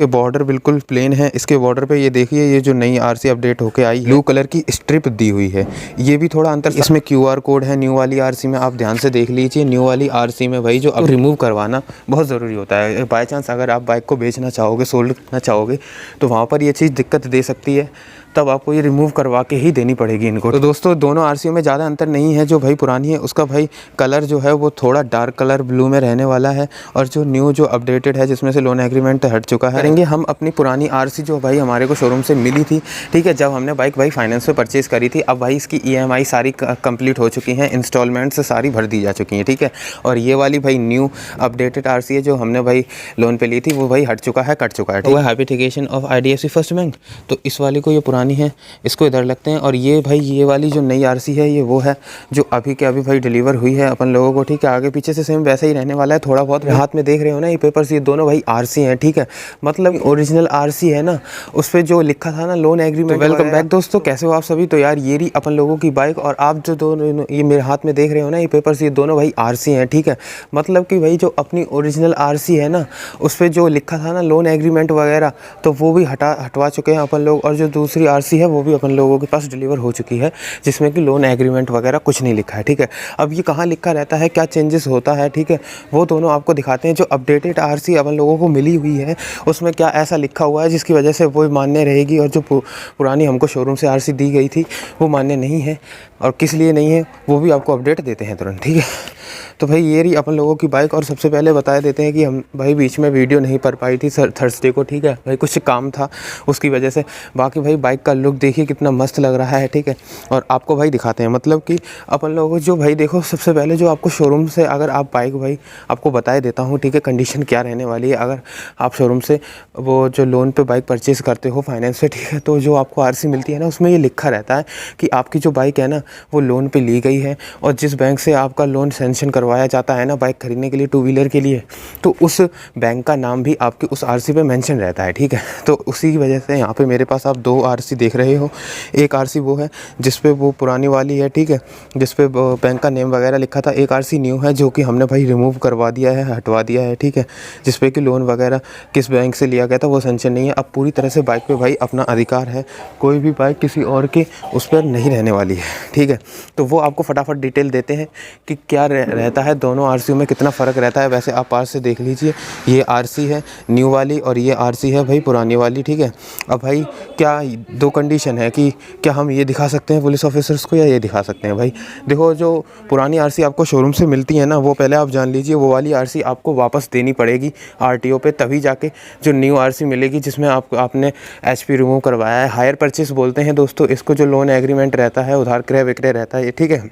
के बॉर्डर बिल्कुल प्लेन है। इसके बॉर्डर पे ये देखिए, ये जो नई आरसी अपडेट होके आई ब्लू कलर की स्ट्रिप दी हुई है। ये भी थोड़ा अंतर, इसमें क्यूआर कोड है न्यू वाली आरसी में, आप ध्यान से देख लीजिए। न्यू वाली आरसी में भाई जो अब रिमूव करवाना बहुत ज़रूरी होता है। बाई चांस अगर आप बाइक को बेचना चाहोगे, सोल्ड करना चाहोगे, तो वहाँ पर ये चीज़ दिक्कत दे सकती है, तब आपको ये रिमूव करवा के ही देनी पड़ेगी इनको। तो दोस्तों दोनों आरसीओ में ज़्यादा अंतर नहीं है। जो भाई पुरानी है उसका भाई कलर जो है वो थोड़ा डार्क कलर ब्लू में रहने वाला है, और जो न्यू जो अपडेटेड है जिसमें से लोन एग्रीमेंट हट चुका है, करेंगे हम अपनी पुरानी आरसी जो भाई हमारे को शोरूम से मिली थी, ठीक है, जब हमने बाइक भाई फाइनेंस पे परचेज़ करी थी। अब भाई इसकी ईएमआई सारी कंप्लीट हो चुकी हैं, इंस्टॉलमेंट्स सारी भर दी जा चुकी हैं, ठीक है। और ये वाली भाई न्यू अपडेटेड आरसी है जो हमने भाई लोन पे ली थी, वो भाई हट चुका है, कट चुका है, ठीक है। Habitation of IDFC first bank, तो इस वाली को, ये पुरानी है, इसको इधर लगते हैं। और ये भाई ये वाली जो नई आरसी है, ये वो है जो अभी के अभी भाई डिलीवर हुई है अपन लोगों को, ठीक है। आगे पीछे से सेम वैसा ही रहने वाला है, थोड़ा बहुत हाथ में देख रहे हो ना ये पेपर्स, ये दोनों भाई आरसी हैं, ठीक है। मतलब ओरिजिनल आरसी है ना, उस पर जो लिखा था ना लोन एग्रीमेंट। वेलकम बैक दोस्तों, कैसे हो आप सभी। तो यार ये रही अपन लोगों की बाइक, और आप जो दोनों ये मेरे हाथ में देख रहे हो ना ये पेपर्स, ये दोनों भाई आरसी हैं, ठीक है। मतलब कि भाई जो अपनी ओरिजिनल आरसी है ना, उस पर जो लिखा था ना लोन एग्रीमेंट वगैरह, तो वो भी हटवा चुके हैं अपन लोग। और जो दूसरी आरसी है वो भी अपन लोगों के पास डिलीवर हो चुकी है, जिसमें कि लोन एग्रीमेंट वगैरह कुछ नहीं लिखा है, ठीक है। अब ये कहाँ लिखा रहता है, क्या चेंजेस होता है, ठीक है, वो दोनों आपको दिखाते हैं। जो अपडेटेड आरसी अपन लोगों को मिली हुई है उसमें क्या ऐसा लिखा हुआ है जिसकी वजह से वो मान्य रहेगी, और जो पुरानी हमको शोरूम से आरसी दी गई थी वो मान्य नहीं है, और किस लिए नहीं है वो भी आपको अपडेट देते हैं तुरंत, ठीक है। तो भाई ये रही अपन लोगों की बाइक। और सबसे पहले बता देते हैं कि हम भाई बीच में वीडियो नहीं कर पाई थी थर्सडे को, ठीक है भाई, कुछ काम था उसकी वजह से। बाकी भाई बाइक का लुक देखिए कितना मस्त लग रहा है, ठीक है। और आपको भाई दिखाते हैं, मतलब कि अपन लोगों को जो भाई देखो, सबसे पहले जो आपको शोरूम से अगर आप बाइक भाई आपको बताए देता हूँ, ठीक है, कंडीशन क्या रहने वाली है। अगर आप शोरूम से वो जो लोन पे बाइक परचेज़ करते हो फाइनेंस पे, ठीक है, तो जो आपको आरसी मिलती है ना, उसमें ये लिखा रहता है कि आपकी जो बाइक है ना वो लोन पे ली गई है, और जिस बैंक से आपका लोन सैंक्शन करवाया जाता है ना बाइक खरीदने के लिए, टू व्हीलर के लिए, तो उस बैंक का नाम भी आपके उस आरसी पे मेंशन रहता है, ठीक है। तो उसी की वजह से यहाँ पे मेरे पास आप दो आरसी देख रहे हो। एक आरसी वो है जिस पे वो पुरानी वाली है, ठीक है, जिस पे बैंक का नेम वगैरह लिखा था। एक आरसी न्यू है जो कि हमने भाई रिमूव करवा दिया है, हटवा दिया है, ठीक है, जिस पे कि लोन वगैरह किस बैंक से लिया गया था वो सैंक्शन नहीं है। अब पूरी तरह से बाइक पे भाई अपना अधिकार है, कोई भी बाइक किसी और के उस पर नहीं रहने वाली है, ठीक है। तो वो आपको फटाफट डिटेल देते हैं कि क्या रहता है दोनों आरसीओ में, कितना फ़र्क रहता है। वैसे आप पास से देख लीजिए, ये आरसी है न्यू वाली और ये आरसी है भाई पुरानी वाली, ठीक है। अब भाई क्या दो कंडीशन है कि क्या हम ये दिखा सकते हैं पुलिस ऑफिसर्स को या ये दिखा सकते हैं। भाई देखो, जो पुरानी आरसी आपको शोरूम से मिलती है ना, वो पहले आप जान लीजिए, वो वाली आरसी आपको वापस देनी पड़ेगी आरटीओ पे, तभी जाके जो न्यू आरसी मिलेगी जिसमें आपने एचपी रिमूव करवाया है। हायर परचेस बोलते हैं दोस्तों इसको, जो लोन एग्रीमेंट रहता है, उधार क्रय विक्रय रहता है, ठीक है।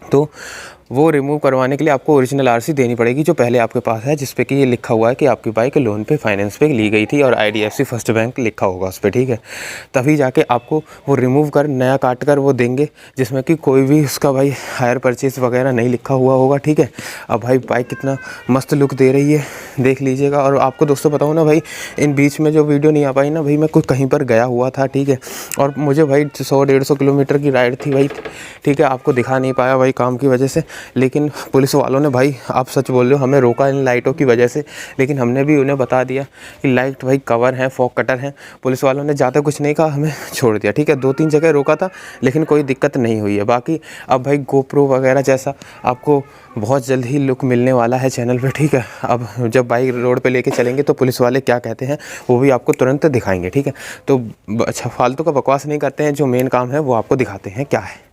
तो वो रिमूव करवाने के लिए आपको ओरिजिनल आरसी देनी पड़ेगी जो पहले आपके पास है, जिस पे कि ये लिखा हुआ है कि आपकी बाइक लोन पे फाइनेंस पे ली गई थी, और आईडीएफसी फर्स्ट बैंक लिखा होगा उस पर, ठीक है। तभी जाके आपको वो रिमूव कर नया काट कर वो देंगे, जिसमें कि कोई भी उसका भाई हायर परचेस वगैरह नहीं लिखा हुआ होगा, ठीक है। अब भाई बाइक कितना मस्त लुक दे रही है, देख लीजिएगा। और आपको दोस्तों बताऊँ ना भाई, इन बीच में जो वीडियो नहीं आ पाई ना भाई, मैं कुछ कहीं पर गया हुआ था, ठीक है, और मुझे भाई 100-150 किलोमीटर की राइड थी भाई, ठीक है। आपको दिखा नहीं पाया भाई काम की वजह से, लेकिन पुलिस वालों ने भाई, आप सच बोल रहे हो, हमें रोका इन लाइटों की वजह से, लेकिन हमने भी उन्हें बता दिया कि लाइट भाई कवर है, फॉग कटर है। पुलिस वालों ने ज़्यादा कुछ नहीं कहा, हमें छोड़ दिया, ठीक है। 2-3 जगह रोका था लेकिन कोई दिक्कत नहीं हुई है। बाकी अब भाई गोप्रो वगैरह जैसा आपको बहुत जल्द ही लुक मिलने वाला है चैनल पे, ठीक है। अब जब बाइक रोड पे लेके चलेंगे तो पुलिस वाले क्या कहते हैं वो भी आपको तुरंत दिखाएंगे, ठीक है। तो अच्छा, फालतू का बकवास नहीं करते हैं, जो मेन काम है वो आपको दिखाते हैं क्या है।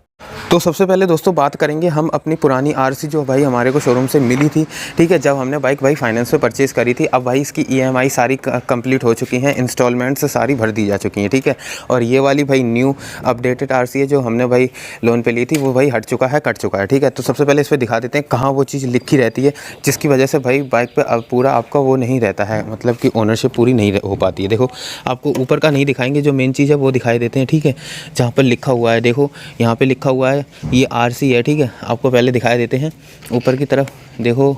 तो सबसे पहले दोस्तों बात करेंगे हम अपनी पुरानी आरसी जो भाई हमारे को शोरूम से मिली थी, ठीक है, जब हमने बाइक भाई फाइनेंस पे परचेज़ करी थी। अब भाई इसकी ईएमआई सारी कंप्लीट हो चुकी हैं, इंस्टॉलमेंट्स सारी भर दी जा चुकी हैं, ठीक है। और ये वाली भाई न्यू अपडेटेड आरसी है जो हमने भाई लोन पे ली थी, वो भाई हट चुका है, कट चुका है, ठीक है। तो सबसे पहले इस पर दिखा देते हैं कहाँ वो चीज़ लिखी रहती है जिसकी वजह से भाई बाइक पर पूरा आपका वो नहीं रहता है, मतलब कि ओनरशिप पूरी नहीं हो पाती है। देखो, आपको ऊपर का नहीं दिखाएंगे, जो मेन चीज़ है वो दिखाई देते हैं, ठीक है। जहाँ पर लिखा हुआ है, देखो यहाँ पर लिखा हुआ है ये आरसी है, ठीक है। आपको पहले दिखाई देते हैं ऊपर की तरफ, देखो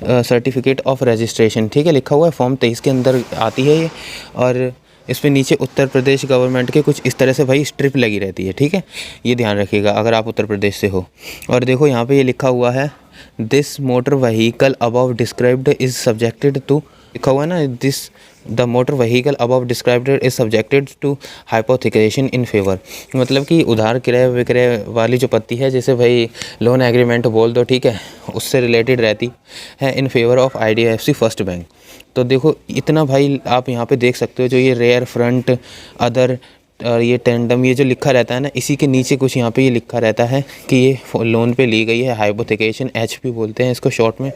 सर्टिफिकेट ऑफ रजिस्ट्रेशन, ठीक है, लिखा हुआ है, फॉर्म 23 के अंदर आती है ये। और इस पे नीचे उत्तर प्रदेश गवर्नमेंट के कुछ इस तरह से भाई स्ट्रिप लगी रहती है, ठीक है। ये ध्यान रखिएगा अगर आप उत्तर प्रदेश से हो। और देखो यहाँ पे ये लिखा हुआ है, this motor vehicle above described is subjected to लिखा हुआ है ना, this the motor vehicle above described is subjected to hypothecation in favour, मतलब कि उधार क्रय विक्रय वाली जो पत्ती है, जैसे भाई लोन एग्रीमेंट बोल दो, ठीक है, उससे रिलेटेड रहती है इन favour of IDFC first bank. तो देखो इतना भाई आप यहाँ पे देख सकते हो, जो ये रेयर फ्रंट अदर और ये टेंडम, ये जो लिखा रहता है ना, इसी के नीचे कुछ यहाँ पे ये लिखा रहता है कि ये लोन पे ली गई है, हाइपोथिकेशन HP बोलते हैं इसको शॉर्ट में,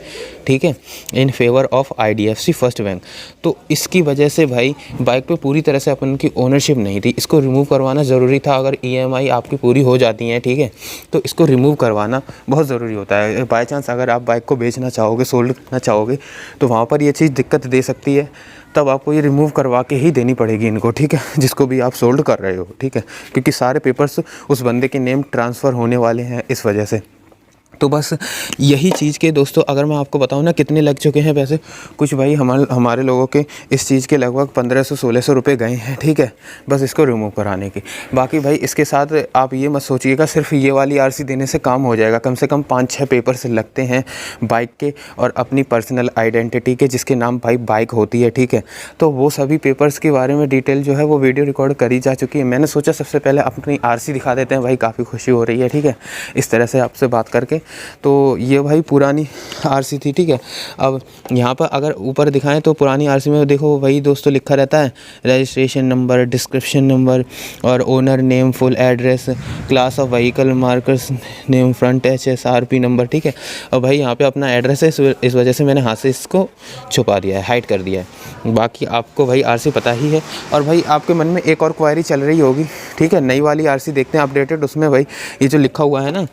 ठीक है, इन favour of IDFC first bank. तो इसकी वजह से भाई बाइक पे पूरी तरह से अपन की ओनरशिप नहीं थी, इसको रिमूव करवाना ज़रूरी था। अगर EMI आपकी पूरी हो जाती है, ठीक है, तो इसको रिमूव करवाना बहुत ज़रूरी होता है। बाई चांस अगर आप बाइक को बेचना चाहोगे, सोल्ड करना चाहोगे, तो वहाँ पर ये चीज़ दिक्कत दे सकती है, तब आपको ये रिमूव करवा के ही देनी पड़ेगी इनको, ठीक है, जिसको भी आप सोल्ड कर रहे हो, ठीक है, क्योंकि सारे पेपर्स उस बंदे के नेम ट्रांसफ़र होने वाले हैं इस वजह से। तो बस यही चीज़ के दोस्तों, अगर मैं आपको बताऊं ना कितने लग चुके हैं पैसे, कुछ भाई हमारे लोगों के इस चीज़ के लगभग 1500-1600 रुपये गए हैं, ठीक है, बस इसको रिमूव कराने के। बाकी भाई इसके साथ आप ये मत सोचिएगा सिर्फ ये वाली RC देने से काम हो जाएगा, कम से कम 5-6 पेपर्स लगते हैं बाइक के और अपनी पर्सनल आइडेंटिटी के, जिसके नाम भाई बाइक होती है, ठीक है। तो वो सभी पेपर्स के बारे में डिटेल जो है वो वीडियो रिकॉर्ड करी जा चुकी है। मैंने सोचा सबसे पहले अपनी RC दिखा देते हैं भाई, काफ़ी खुशी हो रही है, ठीक है, इस तरह से आपसे बात करके। तो ये भाई पुरानी RC थी, ठीक है। अब यहाँ पर अगर ऊपर दिखाएं तो पुरानी RC में देखो वही दोस्तों लिखा रहता है, रजिस्ट्रेशन नंबर, डिस्क्रिप्शन नंबर और owner name, full address, class of vehicle, markers name, front HSRP number, ठीक है। और भाई यहाँ पे अपना एड्रेस है, इस वजह से मैंने हाथ से इसको छुपा दिया है, हाइड कर दिया है। बाकी आपको भाई RC पता ही है। और भाई आपके मन में एक और क्वायरी चल रही होगी, ठीक है, नई वाली RC देखते हैं अपडेटेड, उसमें भाई ये जो लिखा हुआ है ना,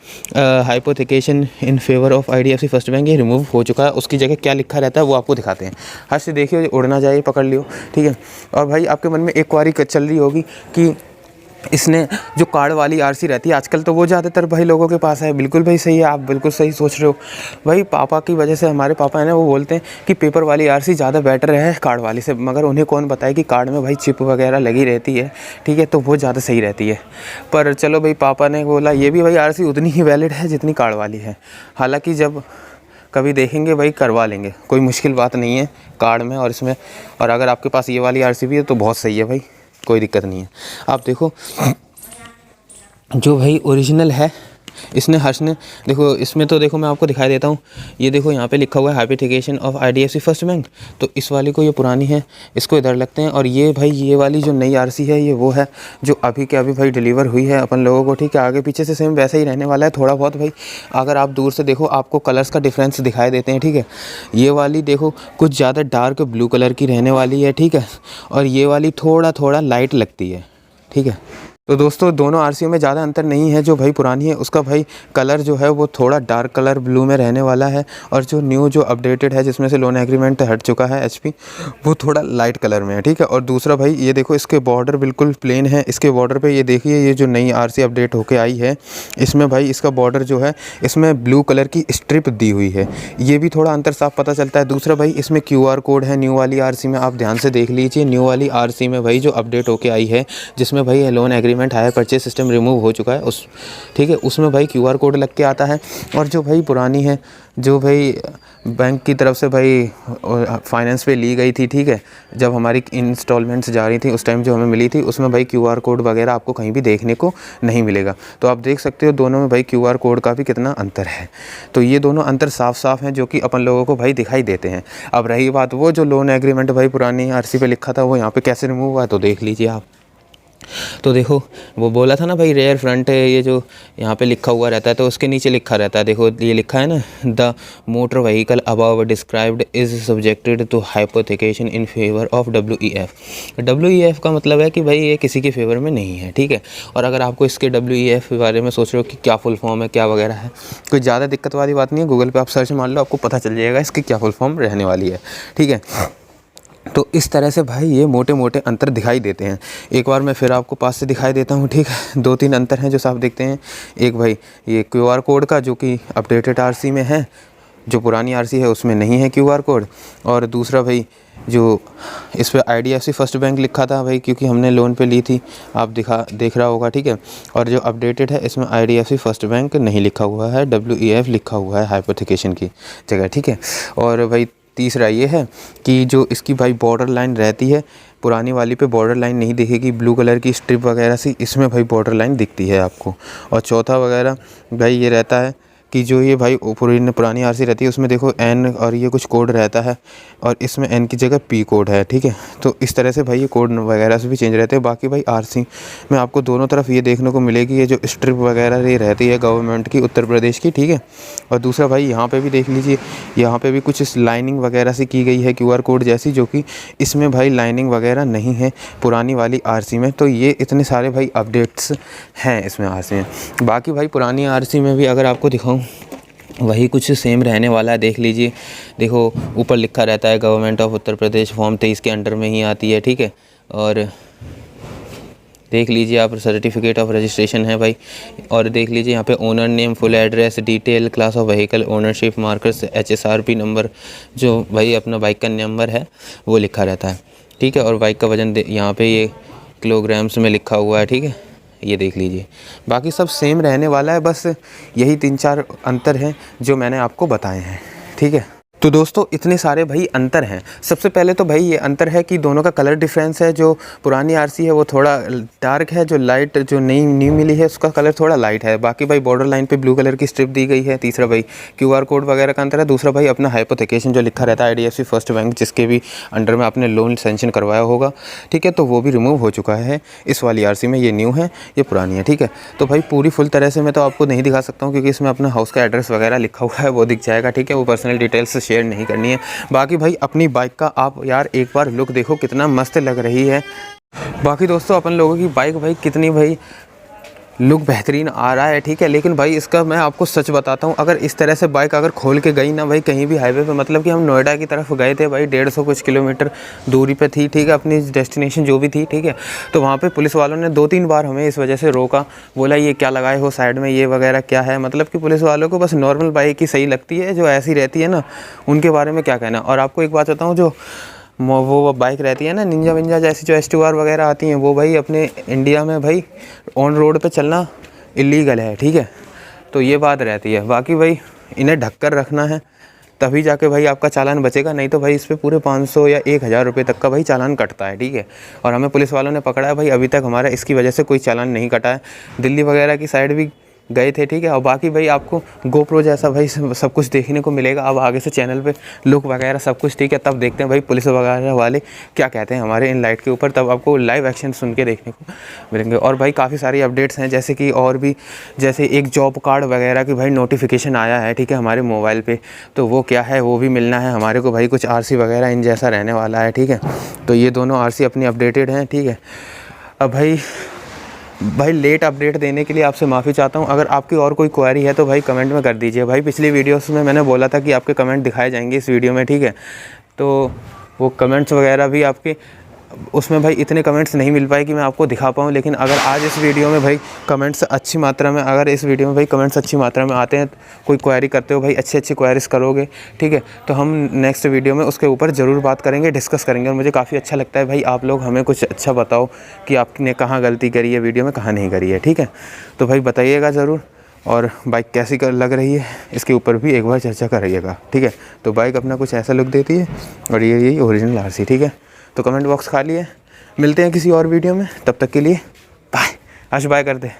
hypothecation in favour of IDFC first bank, ये रिमूव हो चुका है। उसकी जगह क्या लिखा रहता है वो आपको दिखाते हैं। हाथ से देखिए उड़ ना जाए, पकड़ लियो, ठीक है। और भाई आपके मन में एक क्वारी चल रही होगी कि इसने जो कार्ड वाली RC रहती है आजकल, तो वो ज़्यादातर भाई लोगों के पास है। बिल्कुल भाई सही है, आप बिल्कुल सही सोच रहे हो भाई। पापा की वजह से, हमारे पापा है ना, वो बोलते हैं कि पेपर वाली RC ज़्यादा बेटर है कार्ड वाली से, मगर उन्हें कौन बताए कि कार्ड में भाई चिप वगैरह लगी रहती है, ठीक है, तो वो ज़्यादा सही रहती है। पर चलो भाई, पापा ने बोला ये भी भाई RC उतनी ही वैलिड है जितनी कार्ड वाली है। हालाँकि जब कभी देखेंगे भाई करवा लेंगे, कोई मुश्किल बात नहीं है कार्ड में और इसमें। और अगर आपके पास ये वाली RC भी है तो बहुत सही है भाई, कोई दिक्कत नहीं है। आप देखो जो भाई ओरिजिनल है, इसने हर्ष ने, देखो इसमें तो देखो मैं आपको दिखाई देता हूँ, ये देखो यहाँ पे लिखा हुआ है hypothecation of IDFC first bank. तो इस वाली को, ये पुरानी है, इसको इधर लगते हैं। और ये भाई ये वाली जो नई RC है, ये वो है जो अभी के अभी भाई डिलीवर हुई है अपन लोगों को, ठीक है। आगे पीछे से सेम वैसा ही रहने वाला है, थोड़ा बहुत भाई अगर आप दूर से देखो आपको कलर्स का डिफरेंस दिखाई देते हैं, ठीक है। ये वाली देखो कुछ ज़्यादा डार्क ब्लू कलर की रहने वाली है, ठीक है, और ये वाली थोड़ा लाइट लगती है, ठीक है। तो दोस्तों दोनों RC में ज़्यादा अंतर नहीं है। जो भाई पुरानी है उसका भाई कलर जो है वो थोड़ा डार्क कलर ब्लू में रहने वाला है, और जो न्यू जो अपडेटेड है जिसमें से लोन एग्रीमेंट हट चुका है HP, वो थोड़ा लाइट कलर में है, ठीक है। और दूसरा भाई ये देखो इसके बॉर्डर बिल्कुल प्लेन है। इसके बॉर्डर पे ये देखिए, ये जो नई RC अपडेट होके आई है, इसमें भाई इसका बॉर्डर जो है इसमें ब्लू कलर की स्ट्रिप दी हुई है, ये भी थोड़ा अंतर साफ पता चलता है। दूसरा भाई इसमें QR कोड है न्यू वाली RC में, आप ध्यान से देख लीजिए। न्यू वाली RC में भाई जो अपडेट होके आई है, जिसमें भाई loan agreement hire purchase system remove हो चुका है उस, ठीक है, उसमें भाई QR कोड लग के आता है। और जो भाई पुरानी है, जो भाई बैंक की तरफ से भाई फाइनेंस पे ली गई थी, ठीक है, जब हमारी इंस्टॉलमेंट्स जा रही थी उस टाइम जो हमें मिली थी, उसमें भाई QR कोड वगैरह आपको कहीं भी देखने को नहीं मिलेगा। तो आप देख सकते हो दोनों में भाई QR कोड का भी कितना अंतर है। तो ये दोनों अंतर साफ हैं जो कि अपन लोगों को भाई दिखाई देते हैं। अब रही बात वो जो लोन एग्रीमेंट भाई पुरानी RC पे लिखा था, वो यहाँ पे कैसे रिमूव हुआ है तो देख लीजिए आप। तो देखो वो बोला था ना भाई रेयर फ्रंट है, ये जो यहाँ पे लिखा हुआ रहता है, तो उसके नीचे लिखा रहता है, देखो ये लिखा है ना, the motor vehicle above described is subjected to hypothecation in favour of WEF। WEF का मतलब है कि भाई ये किसी के फेवर में नहीं है, ठीक है। और अगर आपको इसके WEF के बारे में सोच रहे हो कि क्या फुल फॉर्म है, क्या वगैरह है, कोई ज़्यादा दिक्कत वाली बात नहीं है, गूगल पर आप सर्च मार लो, आपको पता चल जाएगा इसकी क्या फुल फॉर्म रहने वाली है, ठीक है। तो इस तरह से भाई ये मोटे अंतर दिखाई देते हैं। एक बार मैं फिर आपको पास से दिखाई देता हूँ, ठीक है। 2-3 अंतर हैं जो साफ दिखते हैं। एक भाई ये QR कोड का, जो कि अपडेटेड RC में है, जो पुरानी RC है उसमें नहीं है QR कोड। और दूसरा भाई जो इस पर IDFC फर्स्ट बैंक लिखा था भाई, क्योंकि हमने लोन पे ली थी, आप देख रहा होगा, ठीक है। और जो अपडेटेड है इसमें IDFC फर्स्ट बैंक नहीं लिखा हुआ है, WEF लिखा हुआ है हाइपोथिकेशन की जगह, ठीक है। और भाई तीसरा ये है कि जो इसकी भाई बॉर्डर लाइन रहती है, पुरानी वाली पे बॉर्डर लाइन नहीं दिखेगी, ब्लू कलर की स्ट्रिप वगैरह सी, इसमें भाई बॉर्डर लाइन दिखती है आपको। और चौथा वगैरह भाई ये रहता है कि जो ये भाई पुरानी आरसी रहती है उसमें देखो एन और ये कुछ कोड रहता है, और इसमें एन की जगह पी कोड है, ठीक है। तो इस तरह से भाई ये कोड वगैरह से भी चेंज रहते हैं। बाकी भाई आरसी में आपको दोनों तरफ ये देखने को मिलेगी, ये जो स्ट्रिप वगैरह ये रहती है गवर्नमेंट की, उत्तर प्रदेश की, ठीक है। और दूसरा भाई यहाँ पे भी देख लीजिए, यहाँ पे भी कुछ इस लाइनिंग वगैरह से की गई है QR कोड जैसी, जो कि इसमें भाई लाइनिंग वगैरह नहीं है पुरानी वाली आरसी में। तो ये इतने सारे भाई अपडेट्स हैं इसमें आरसी में। बाकी भाई पुरानी आरसी में भी अगर आपको दिखाऊं वही कुछ सेम रहने वाला है। देख लीजिए, देखो ऊपर लिखा रहता है government of Uttar Pradesh, form 23 के अंडर में ही आती है, ठीक है। और देख लीजिए आप सर्टिफिकेट ऑफ रजिस्ट्रेशन है भाई। और देख लीजिए यहाँ पे owner name, full address, detail, class of vehicle, ownership, markers, HSRP number, जो भाई अपना बाइक का नंबर है वो लिखा रहता है, ठीक है। और बाइक का वज़न यहाँ पे ये किलोग्राम्स में लिखा हुआ है, ठीक है, ये देख लीजिए। बाकी सब सेम रहने वाला है, बस यही 3-4 अंतर हैं जो मैंने आपको बताए हैं, ठीक है। तो दोस्तों इतने सारे भाई अंतर हैं। सबसे पहले तो भाई ये अंतर है कि दोनों का कलर डिफरेंस है। जो पुरानी आरसी है वो थोड़ा डार्क है, जो लाइट जो नई मिली है उसका कलर थोड़ा लाइट है। बाकी भाई बॉर्डर लाइन पे ब्लू कलर की स्ट्रिप दी गई है। तीसरा भाई QR कोड वगैरह का अंतर है। दूसरा भाई अपना हाइपोथेकेशन जो लिखा रहता है IDFC फर्स्ट बैंक, जिसके भी अंडर में आपने लोन सेंक्शन करवाया होगा, ठीक है, तो वो भी रिमूव हो चुका है इस वाली आरसी में। ये न्यू है, ये पुरानी है, ठीक है। तो भाई पूरी फुल तरह से मैं तो आपको नहीं दिखा सकता हूँ, क्योंकि इसमें अपना हाउस का एड्रेस वगैरह लिखा हुआ है, वो दिख जाएगा, ठीक है। वो पर्सनल डिटेल्स शेयर नहीं करनी है। बाकी भाई अपनी बाइक का आप यार एक बार लुक देखो, कितना मस्त लग रही है। बाकी दोस्तों अपन लोगों की बाइक भाई कितनी भाई लुक बेहतरीन आ रहा है, ठीक है। लेकिन भाई इसका मैं आपको सच बताता हूँ, अगर इस तरह से बाइक अगर खोल के गई ना भाई कहीं भी हाईवे पे, मतलब कि हम नोएडा की तरफ गए थे भाई, 150 कुछ किलोमीटर दूरी पे थी, ठीक है, अपनी डेस्टिनेशन जो भी थी, ठीक है। तो वहाँ पे पुलिस वालों ने 2-3 बार हमें इस वजह से रोका, बोला ये क्या लगाए हो साइड में, ये वगैरह क्या है। मतलब कि पुलिस वालों को बस नॉर्मल बाइक ही सही लगती है, जो ऐसी रहती है ना उनके बारे में क्या कहना। और आपको एक बात बताऊँ, जो वो बाइक रहती है ना निंजा विंजा जैसी, जो S2R वगैरह आती हैं, वो भाई अपने इंडिया में भाई ऑन रोड पे चलना इलीगल है, ठीक है। तो ये बात रहती है। बाकी भाई इन्हें ढक कर रखना है, तभी जाके भाई आपका चालान बचेगा, नहीं तो भाई इस पे पूरे 500 या 1000 रुपये तक का भाई चालान कटता है, ठीक है। और हमें पुलिस वालों ने पकड़ा है भाई, अभी तक हमारा इसकी वजह से कोई चालान नहीं कटा है। दिल्ली वगैरह की साइड भी गए थे, ठीक है। और बाकी भाई आपको GoPro जैसा भाई सब कुछ देखने को मिलेगा अब आगे से चैनल पे, लुक वगैरह सब कुछ, ठीक है। तब देखते हैं भाई पुलिस वगैरह वाले क्या कहते हैं हमारे इन लाइट के ऊपर, तब आपको लाइव एक्शन सुन के देखने को मिलेंगे। और भाई काफ़ी सारी अपडेट्स हैं, जैसे कि और भी, जैसे एक जॉब कार्ड वगैरह की भाई नोटिफिकेशन आया है, ठीक है, हमारे मोबाइल पर। तो वो क्या है वो भी मिलना है हमारे को भाई। कुछ RC वगैरह इन जैसा रहने वाला है, ठीक है। तो ये दोनों RC अपनी अपडेटेड हैं, ठीक है। अब भाई लेट अपडेट देने के लिए आपसे माफ़ी चाहता हूँ। अगर आपकी और कोई क्वेरी है तो भाई कमेंट में कर दीजिए भाई। पिछली वीडियोस में मैंने बोला था कि आपके कमेंट दिखाए जाएंगे इस वीडियो में, ठीक है। तो वो कमेंट्स वगैरह भी आपके उसमें भाई इतने कमेंट्स नहीं मिल पाए कि मैं आपको दिखा पाऊँ। लेकिन अगर आज इस वीडियो में भाई कमेंट्स अच्छी मात्रा में, अगर इस वीडियो में भाई कमेंट्स अच्छी मात्रा में आते हैं, कोई क्वेरी करते हो भाई, अच्छी क्वेरीज करोगे, ठीक है, तो हम नेक्स्ट वीडियो में उसके ऊपर ज़रूर बात करेंगे, डिस्कस करेंगे। और मुझे काफ़ी अच्छा लगता है भाई आप लोग हमें कुछ अच्छा बताओ कि आपने कहाँ गलती करी है वीडियो में, कहाँ नहीं करी है, ठीक है। तो भाई बताइएगा ज़रूर। और बाइक कैसी लग रही है इसके ऊपर भी एक बार चर्चा करिएगा, ठीक है। तो बाइक अपना कुछ ऐसा लुक देती है, और यही ओरिजिनल RC, ठीक है। तो कमेंट बॉक्स खाली है, मिलते हैं किसी और वीडियो में, तब तक के लिए बाय। आज बाय करते हैं।